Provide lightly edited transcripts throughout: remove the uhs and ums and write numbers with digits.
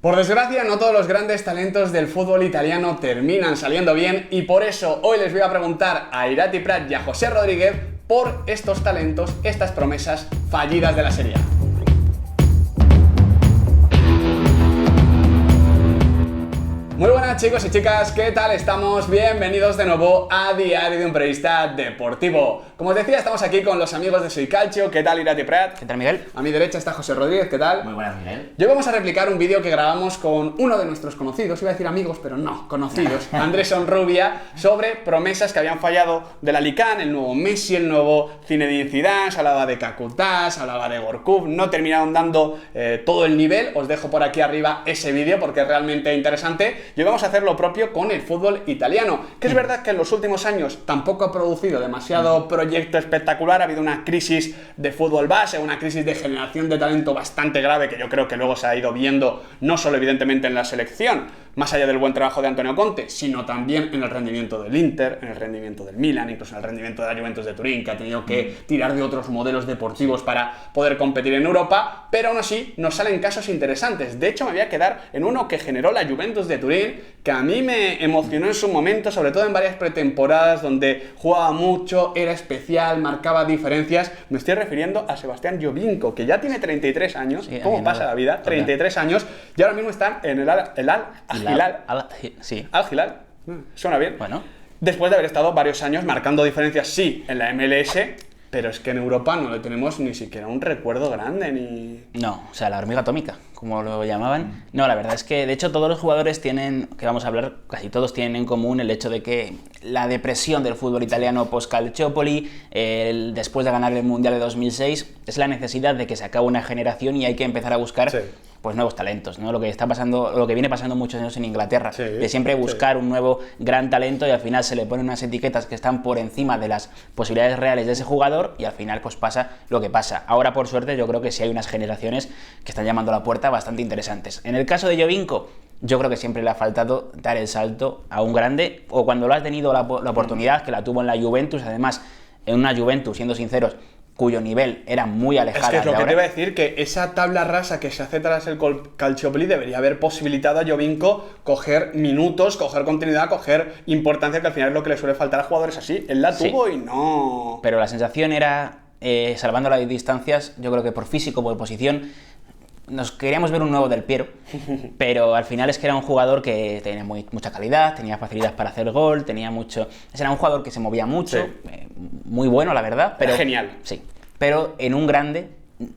Por desgracia, no todos los grandes talentos del fútbol italiano terminan saliendo bien y por eso hoy les voy a preguntar a Irati Prat y a José Rodríguez por estos talentos, estas promesas fallidas de la Serie A. Muy buenas chicos y chicas, ¿qué tal estamos? Bienvenidos de nuevo a Diario de un Periodista Deportivo. Como os decía, estamos aquí con los amigos de Soy Calcio. ¿Qué tal, Irati Prat? ¿Qué tal, Miguel? A mi derecha está José Rodríguez, ¿qué tal? Muy buenas, Miguel. Hoy vamos a replicar un vídeo que grabamos con uno de nuestros conocidos, iba a decir amigos, pero no, conocidos, Andrés Onrubia, sobre promesas que habían fallado del Alicante, el nuevo Messi, el nuevo Zinedine Zidane, se hablaba de Kakuta, se hablaba de Gorkub, no terminaron dando todo el nivel. Os dejo por aquí arriba ese vídeo porque es realmente interesante. Y hoy vamos a hacer lo propio con el fútbol italiano, que es verdad que en los últimos años tampoco ha producido demasiado proyecto espectacular, ha habido una crisis de fútbol base, una crisis de generación de talento bastante grave que yo creo que luego se ha ido viendo no solo evidentemente en la selección, más allá del buen trabajo de Antonio Conte, sino también en el rendimiento del Inter, en el rendimiento del Milan, incluso en el rendimiento de la Juventus de Turín, que ha tenido que tirar de otros modelos deportivos para poder competir en Europa, pero aún así nos salen casos interesantes. De hecho, me voy a quedar en uno que generó la Juventus de Turín, que a mí me emocionó en su momento, sobre todo en varias pretemporadas donde jugaba mucho, era especial, marcaba diferencias. Me estoy refiriendo a Sebastián Giovinco, que ya tiene 33 años, sí, ¿cómo pasa la vida? 33 años, y ahora mismo está en el Al-Hilal. Suena bien. Bueno. Después de haber estado varios años marcando diferencias, sí, en la MLS, pero es que en Europa no le tenemos ni siquiera un recuerdo grande, ni... No, o sea, la hormiga atómica, como lo llamaban. No, la verdad es que, de hecho, todos los jugadores tienen, que vamos a hablar, casi todos tienen en común el hecho de que la depresión del fútbol italiano post-Calciopoli, después de ganar el Mundial de 2006, es la necesidad de que se acabe una generación y hay que empezar a buscar... Sí. Pues nuevos talentos, ¿no? Lo que está pasando, lo que viene pasando muchos años en Inglaterra, sí, de siempre buscar un nuevo gran talento y al final se le ponen unas etiquetas que están por encima de las posibilidades reales de ese jugador y al final pues pasa lo que pasa. Ahora, por suerte, yo creo que sí hay unas generaciones que están llamando a la puerta bastante interesantes. En el caso de Giovinco, yo creo que siempre le ha faltado dar el salto a un grande, o cuando lo has tenido la oportunidad, que la tuvo en la Juventus, además en una Juventus, siendo sinceros, cuyo nivel era muy alejado. Es que es lo que te iba a decir, que esa tabla rasa que se hace tras el Calciopoli debería haber posibilitado a Giovinco coger minutos, coger continuidad, coger importancia, que al final es lo que le suele faltar a jugadores así. Él la tuvo y no... Pero la sensación era, salvando las distancias, yo creo que por físico, por posición, nos queríamos ver un nuevo Del Piero, pero al final es que era un jugador que tenía mucha calidad, tenía facilidad para hacer gol, tenía mucho... Era un jugador que se movía mucho, sí, muy bueno, la verdad, pero... Genial. Sí, pero en un grande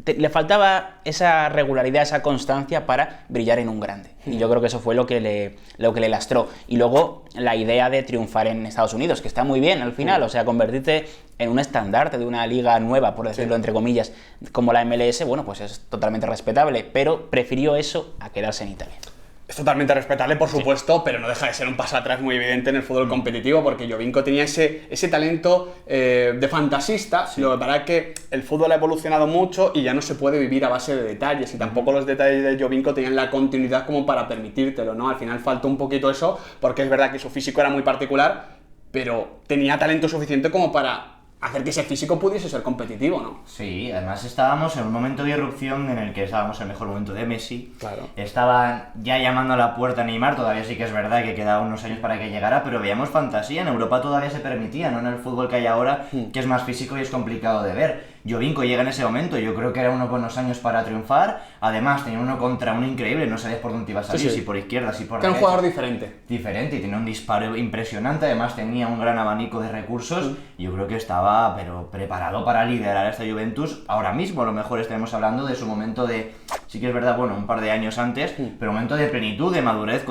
le faltaba esa regularidad, esa constancia para brillar en un grande. Y yo creo que eso fue lo que le lastró. Y luego la idea de triunfar en Estados Unidos, que está muy bien al final, o sea, convertirte en un estandarte de una liga nueva, por decirlo entre comillas, como la MLS, bueno, pues es totalmente respetable, pero prefirió eso a quedarse en Italia. Es totalmente respetable, por supuesto, sí, pero no deja de ser un paso atrás muy evidente en el fútbol competitivo, porque Giovinco tenía ese talento de fantasista. Sí. Lo que pasa es que el fútbol ha evolucionado mucho y ya no se puede vivir a base de detalles, y tampoco los detalles de Giovinco tenían la continuidad como para permitírtelo, ¿no? Al final faltó un poquito eso, porque es verdad que su físico era muy particular, pero tenía talento suficiente como para hacer que ese físico pudiese ser competitivo, ¿no? Sí, además estábamos en un momento de irrupción en el que estábamos en el mejor momento de Messi. Claro. Estaban ya llamando a la puerta a Neymar, todavía sí que es verdad que quedaban unos años para que llegara, pero veíamos fantasía. En Europa todavía se permitía, no en el fútbol que hay ahora, que es más físico y es complicado de ver. Giovinco llega en ese momento, yo creo que era unos buenos años para triunfar. Además, tenía uno contra uno increíble, no sabías por dónde iba a salir, si por izquierda, si por derecha. Era un jugador diferente. Diferente, y tenía un disparo impresionante, además tenía un gran abanico de recursos. Y yo creo que estaba pero preparado para liderar a esta Juventus. Ahora mismo, a lo mejor estaremos hablando de su momento de, sí que es verdad, bueno, un par de años antes, pero un momento de plenitud, de madurez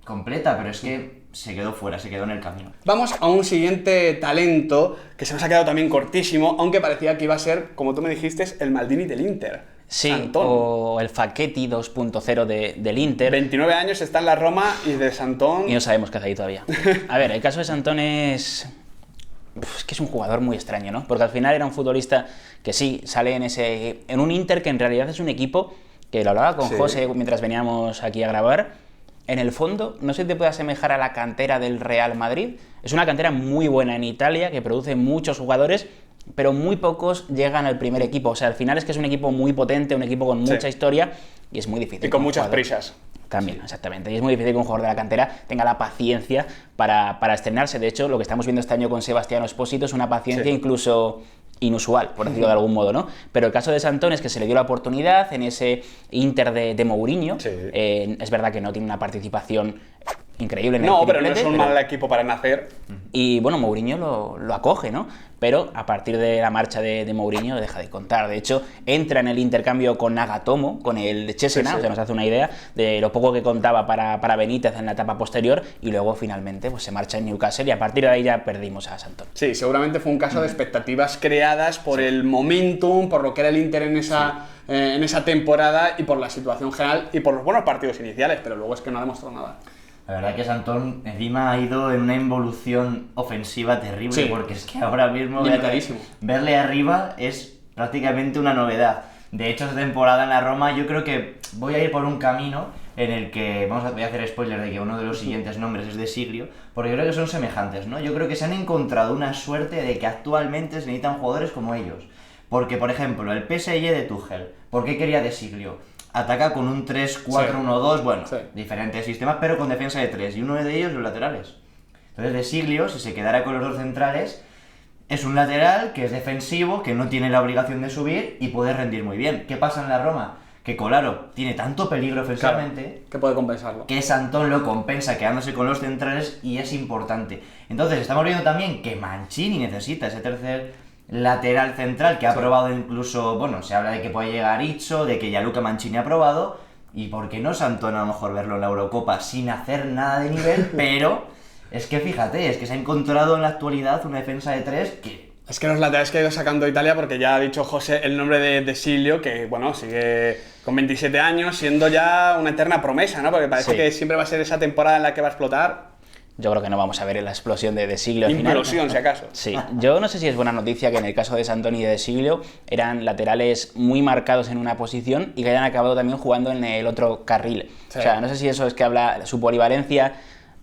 completa, pero es que se quedó fuera, se quedó en el camino. Vamos a un siguiente talento que se nos ha quedado también cortísimo, aunque parecía que iba a ser, como tú me dijiste, el Maldini del Inter. Sí, Santón. O el Facchetti 2.0 del Inter. 29 años, está en la Roma y de Santón... Y no sabemos qué hace ahí todavía. A ver, el caso de Santón es que es un jugador muy extraño, ¿no? Porque al final era un futbolista que sí, sale en un Inter que en realidad es un equipo, que lo hablaba con José mientras veníamos aquí a grabar. En el fondo, no sé si te puede asemejar a la cantera del Real Madrid. Es una cantera muy buena en Italia, que produce muchos jugadores, pero muy pocos llegan al primer equipo. O sea, al final es que es un equipo muy potente, un equipo con mucha historia, y es muy difícil. Y con muchas prisas. También, exactamente. Y es muy difícil que un jugador de la cantera tenga la paciencia para estrenarse. De hecho, lo que estamos viendo este año con Sebastiano Espósito es una paciencia incluso inusual, por decirlo de algún modo, ¿no? Pero el caso de Santón es que se le dio la oportunidad en ese Inter de Mourinho. Es verdad que no tiene una participación increíble en el No, pero no triplete, es un mal equipo para nacer. y bueno, Mourinho lo acoge, ¿no? Pero a partir de la marcha de Mourinho deja de contar. De hecho, entra en el intercambio con Nagatomo, con el Chesena, o sea, nos hace una idea de lo poco que contaba para Benítez en la etapa posterior, y luego finalmente pues se marcha en Newcastle y a partir de ahí ya perdimos a Santón. Sí, seguramente fue un caso de expectativas creadas por el momentum, por lo que era el Inter en esa temporada y por la situación general y por los buenos partidos iniciales, pero luego es que no ha demostrado nada. La verdad que Santón encima ha ido en una involución ofensiva terrible, porque es que ahora mismo verle arriba es prácticamente una novedad. De hecho, esta temporada en la Roma yo creo que voy a ir por un camino en el que, voy a hacer spoiler de que uno de los siguientes nombres es de Siglio, porque creo que son semejantes, ¿no? Yo creo que se han encontrado una suerte de que actualmente se necesitan jugadores como ellos. Porque, por ejemplo, el PSG de Tuchel, ¿por qué quería de Siglio? Ataca con un 3-4-1-2, bueno, diferentes sistemas, pero con defensa de 3, y uno de ellos los laterales. Entonces, de Siglio, si se quedara con los dos centrales, es un lateral que es defensivo, que no tiene la obligación de subir y puede rendir muy bien. ¿Qué pasa en la Roma? Que Kolarov tiene tanto peligro ofensivamente que puede compensarlo. Que Santón lo compensa quedándose con los centrales y es importante. Entonces, estamos viendo también que Mancini necesita ese tercer lateral central que ha probado incluso, bueno, se habla de que puede llegar Izzo, de que ya Luca Mancini ha probado, y por qué no Santón a lo mejor verlo en la Eurocopa sin hacer nada de nivel, pero es que fíjate, es que se ha encontrado en la actualidad una defensa de 3 que... Es que los laterales que ha ido sacando Italia, porque ya ha dicho José el nombre de Siglio, que bueno, sigue con 27 años, siendo ya una eterna promesa, ¿no? Porque parece que siempre va a ser esa temporada en la que va a explotar. Yo creo que no vamos a ver la explosión de Siglio al final. Implosión, si acaso. Sí, yo no sé si es buena noticia que en el caso de Santón y de Siglio eran laterales muy marcados en una posición y que hayan acabado también jugando en el otro carril. O sea, no sé si eso es que habla su polivalencia,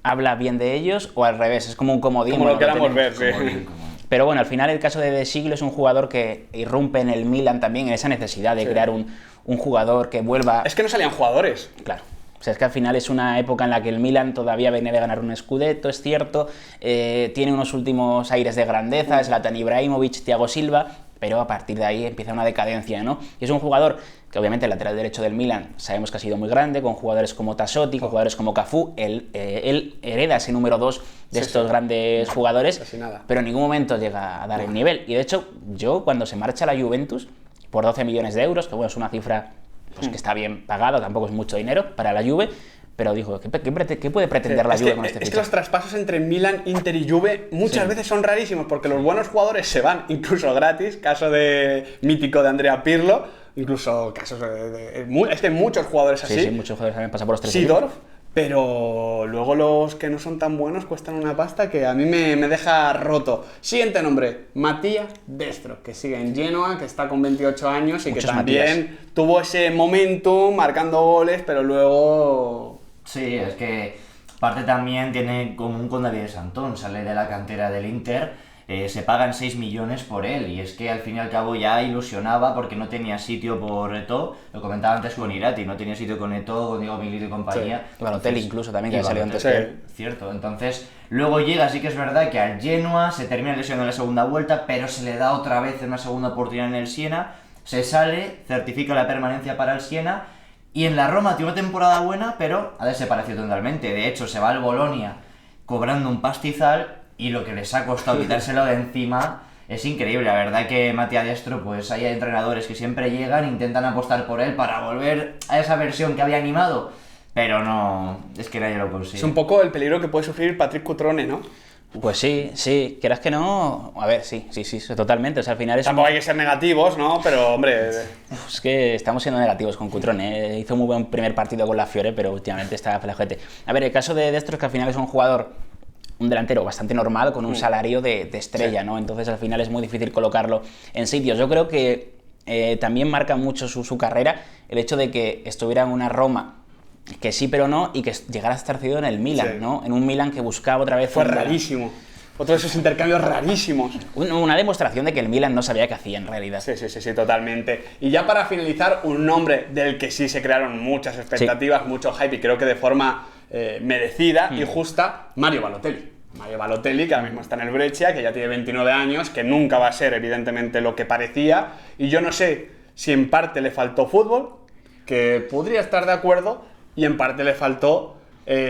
habla bien de ellos o al revés, es como un comodín. Como lo queramos ver, sí. Pero bueno, al final el caso de Siglio es un jugador que irrumpe en el Milan también en esa necesidad de crear un jugador que vuelva... Es que no salían jugadores. Claro. O sea, es que al final es una época en la que el Milan todavía viene de ganar un Scudetto, es cierto, tiene unos últimos aires de grandeza, Zlatan Ibrahimovic, Thiago Silva, pero a partir de ahí empieza una decadencia, ¿no? Y es un jugador que obviamente el lateral derecho del Milan sabemos que ha sido muy grande, con jugadores como Tassotti, con jugadores como Cafú, él hereda ese número 2 de estos grandes jugadores, pero en ningún momento llega a dar el nivel. Y de hecho, yo cuando se marcha a la Juventus, por 12 millones de euros, que bueno, es una cifra... pues que está bien pagado, tampoco es mucho dinero para la Juve, pero digo, ¿qué puede pretender la Juve con este fichaje? Es que los traspasos entre Milan, Inter y Juve muchas veces son rarísimos, porque los buenos jugadores se van, incluso gratis, caso mítico de Andrea Pirlo, incluso casos es que hay muchos jugadores así. Sí, muchos jugadores también pasan por los tres. Seedorf, pero luego los que no son tan buenos cuestan una pasta que a mí me deja roto. Siguiente nombre, Matías Destro, que sigue en Genoa, que está con 28 años y muchos que también tuvo ese momentum marcando goles, pero luego... Sí, es que parte también tiene común con David Santón, sale de la cantera del Inter, se pagan 6 millones por él, y es que al fin y al cabo ya ilusionaba porque no tenía sitio por Eto'o, lo comentaba antes con Irati, no tenía sitio con Eto'o, con Diego Milito y compañía. Sí. Balotelli incluso también, que ha salido antes que él. Cierto, entonces luego llega, sí que es verdad que al Genoa se termina lesionando en la segunda vuelta, pero se le da otra vez una segunda oportunidad en el Siena, se sale, certifica la permanencia para el Siena, y en la Roma tiene una temporada buena, pero ha desaparecido totalmente. De hecho, se va al Bolonia cobrando un pastizal, y lo que les ha costado quitárselo de encima es increíble. La verdad que Matías Destro, pues hay entrenadores que siempre llegan, intentan apostar por él para volver a esa versión que había animado, pero no, es que nadie lo consigue. Es un poco el peligro que puede sufrir Patrick Cutrone, ¿no? Pues sí, quieras que no, a ver, sí, totalmente, o sea, al final es... Tampoco hay que ser negativos, ¿no? Pero, hombre... Es que estamos siendo negativos con Cutrone, hizo muy buen primer partido con la Fiore, pero últimamente está flojete. A ver, el caso de Destro es que al final es un jugador, un delantero bastante normal, con un salario de estrella, ¿no? Entonces al final es muy difícil colocarlo en sitios. Yo creo que también marca mucho su carrera el hecho de que estuviera en una Roma que sí pero no, y que llegara a estar cedido en el Milan, ¿no? En un Milan que buscaba otra vez... Fue rarísimo. Otro de esos intercambios rarísimos. Una demostración de que el Milan no sabía qué hacía en realidad. Sí, totalmente. Y ya para finalizar, un nombre del que sí se crearon muchas expectativas, mucho hype, y creo que de forma merecida y justa, Mario Balotelli. Mario Balotelli, que ahora mismo está en el Brescia, que ya tiene 29 años, que nunca va a ser evidentemente lo que parecía, y yo no sé si en parte le faltó fútbol, que podría estar de acuerdo, y en parte le faltó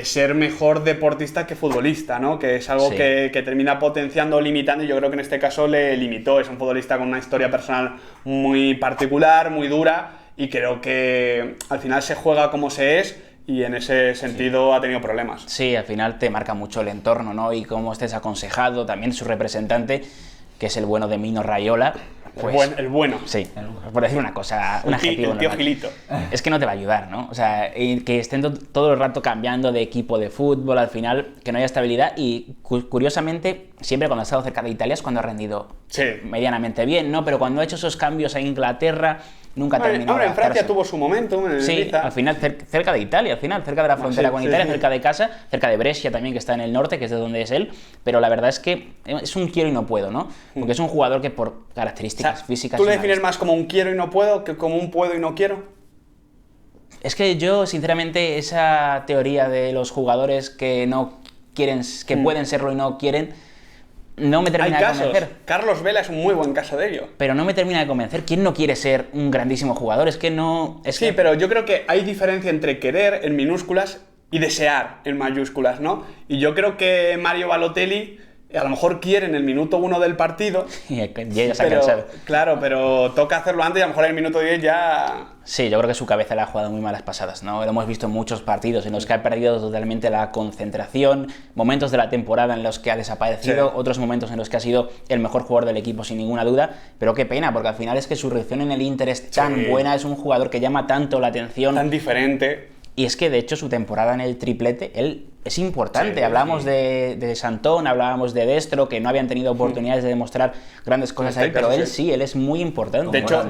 ser mejor deportista que futbolista, ¿no? Que es algo que termina potenciando o limitando, y yo creo que en este caso le limitó. Es un futbolista con una historia personal muy particular, muy dura, y creo que al final se juega como se es, y en ese sentido ha tenido problemas. Sí, al final te marca mucho el entorno, ¿no? Y cómo estés aconsejado, también su representante, que es el bueno de Mino Raiola. Pues, el bueno. Sí, por decir una cosa, un adjetivo El tío normal. Gilito. Es que no te va a ayudar, ¿no? O sea, que estén todo el rato cambiando de equipo de fútbol, al final, que no haya estabilidad, y curiosamente, siempre cuando ha estado cerca de Italia es cuando ha rendido medianamente bien, ¿no? Pero cuando ha hecho esos cambios a Inglaterra, nunca terminó. Ahora en Francia tuvo su momento, en sí, Ibiza. al final cerca de Italia, al final, cerca de la frontera con Italia, cerca de casa, cerca de Brescia también, que está en el norte, que es de donde es él, pero la verdad es que es un quiero y no puedo, ¿no? Porque es un jugador que por características físicas... ¿Tú le defines más como un quiero y no puedo que como un puedo y no quiero? Es que yo, sinceramente, esa teoría de los jugadores que no quieren, que pueden serlo y no quieren, no me termina de convencer. Carlos Vela es un muy buen caso de ello. Pero no me termina de convencer. ¿Quién no quiere ser un grandísimo jugador? Es que no... Pero yo creo que hay diferencia entre querer en minúsculas y desear en mayúsculas, ¿no? Y yo creo que Mario Balotelli a lo mejor quiere en el minuto 1 del partido. Y ya se ha cansado. Claro, pero toca hacerlo antes y a lo mejor en el minuto 10 ya... Sí, yo creo que su cabeza le ha jugado muy malas pasadas, ¿no? Lo hemos visto en muchos partidos en los que ha perdido totalmente la concentración, momentos de la temporada en los que ha desaparecido, otros momentos en los que ha sido el mejor jugador del equipo sin ninguna duda, pero qué pena, porque al final es que su reacción en el Inter es tan buena, es un jugador que llama tanto la atención. Tan diferente. Y es que, de hecho, su temporada en el triplete, él es importante. Hablábamos de Santón, hablábamos de Destro, que no habían tenido oportunidades de demostrar grandes cosas ahí, pero él sí, él es muy importante. De hecho,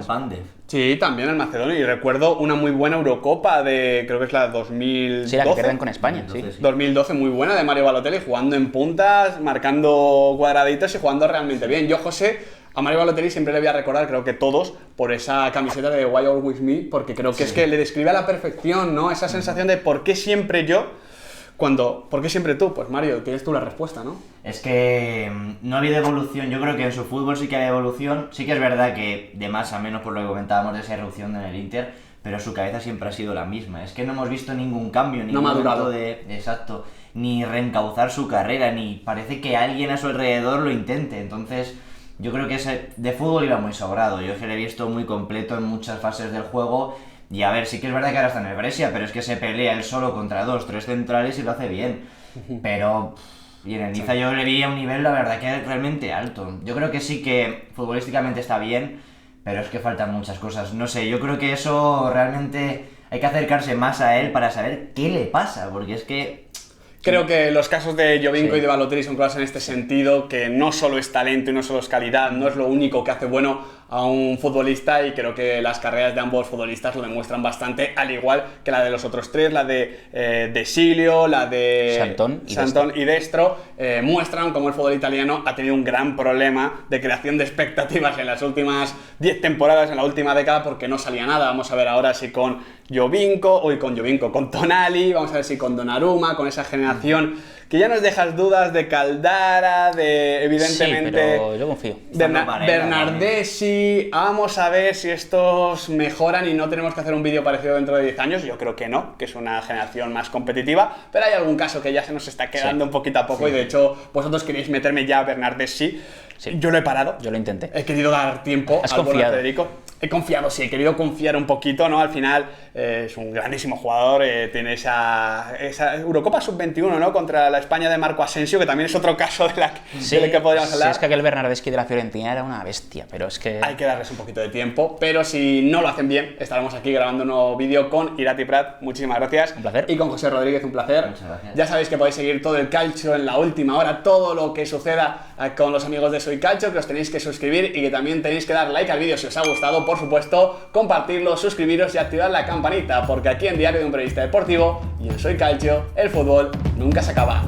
sí, también el macedonio. Y recuerdo una muy buena Eurocopa de, creo que es la 2012. Sí, la que pierden con España, 2012, sí. 2012, muy buena, de Mario Balotelli, jugando en puntas, marcando cuadraditos y jugando realmente bien. Yo, José, a Mario Balotelli siempre le voy a recordar, creo que todos, por esa camiseta de Why Always Me, porque creo que es que le describe a la perfección, ¿no? Esa sensación de ¿por qué siempre yo? ¿Por qué siempre tú? Pues Mario, tienes tú la respuesta, ¿no? Es que no ha habido evolución. Yo creo que en su fútbol sí que hay evolución. Sí que es verdad que de más a menos, por lo que comentábamos de esa erupción en el Inter, pero su cabeza siempre ha sido la misma. Es que no hemos visto ningún cambio, ningún momento exacto, ni reencauzar su carrera, ni parece que alguien a su alrededor lo intente. Entonces, yo creo que ese de fútbol iba muy sobrado. Yo se lo he visto muy completo en muchas fases del juego. Y a ver, sí que es verdad que ahora está en el Brescia, pero es que se pelea él solo contra 2, 3 centrales y lo hace bien. Pero... Y en el Niza yo le vi a un nivel, la verdad, que es realmente alto. Yo creo que sí que futbolísticamente está bien, pero es que faltan muchas cosas. No sé, yo creo que eso realmente hay que acercarse más a él para saber qué le pasa, porque es que... Creo que los casos de Jovinko y de Balotelli son claros en este sentido, que no solo es talento y no solo es calidad, no es lo único que hace bueno a un futbolista, y creo que las carreras de ambos futbolistas lo demuestran bastante, al igual que la de los otros tres, la de Silio, la de Santón y Destro, muestran cómo el fútbol italiano ha tenido un gran problema de creación de expectativas en las últimas 10 temporadas, en la última década, porque no salía nada. Vamos a ver ahora si con con Tonali, vamos a ver si con Donnarumma, con esa generación que ya nos dejas dudas de Caldara, de evidentemente... Sí, pero yo confío. De Bernardeschi. Vamos a ver si estos mejoran y no tenemos que hacer un vídeo parecido dentro de 10 años. Yo creo que no, que es una generación más competitiva, pero hay algún caso que ya se nos está quedando un poquito a poco, y de hecho vosotros queréis meterme ya a Bernardeschi. Sí. Yo lo he parado. Yo lo intenté. He querido dar tiempo al bueno de Federico. He confiado, sí, he querido confiar un poquito, ¿no? Al final es un grandísimo jugador, tiene esa Eurocopa Sub-21, ¿no? Contra la España de Marco Asensio, que también es otro caso de la que podríamos hablar. Sí, es que aquel Bernardeschi de la Fiorentina era una bestia, pero es que... Hay que darles un poquito de tiempo, pero si no lo hacen bien, estaremos aquí grabando un nuevo vídeo con Irati Prat. Muchísimas gracias. Un placer. Y con José Rodríguez, un placer. Muchas gracias. Ya sabéis que podéis seguir todo el calcio en la última hora, todo lo que suceda con los amigos de Soy Calcio, que os tenéis que suscribir y que también tenéis que dar like al vídeo si os ha gustado, por supuesto, compartirlo, suscribiros y activar la campanita, porque aquí en Diario de un Periodista Deportivo y en Soy Calcio, el fútbol nunca se acaba.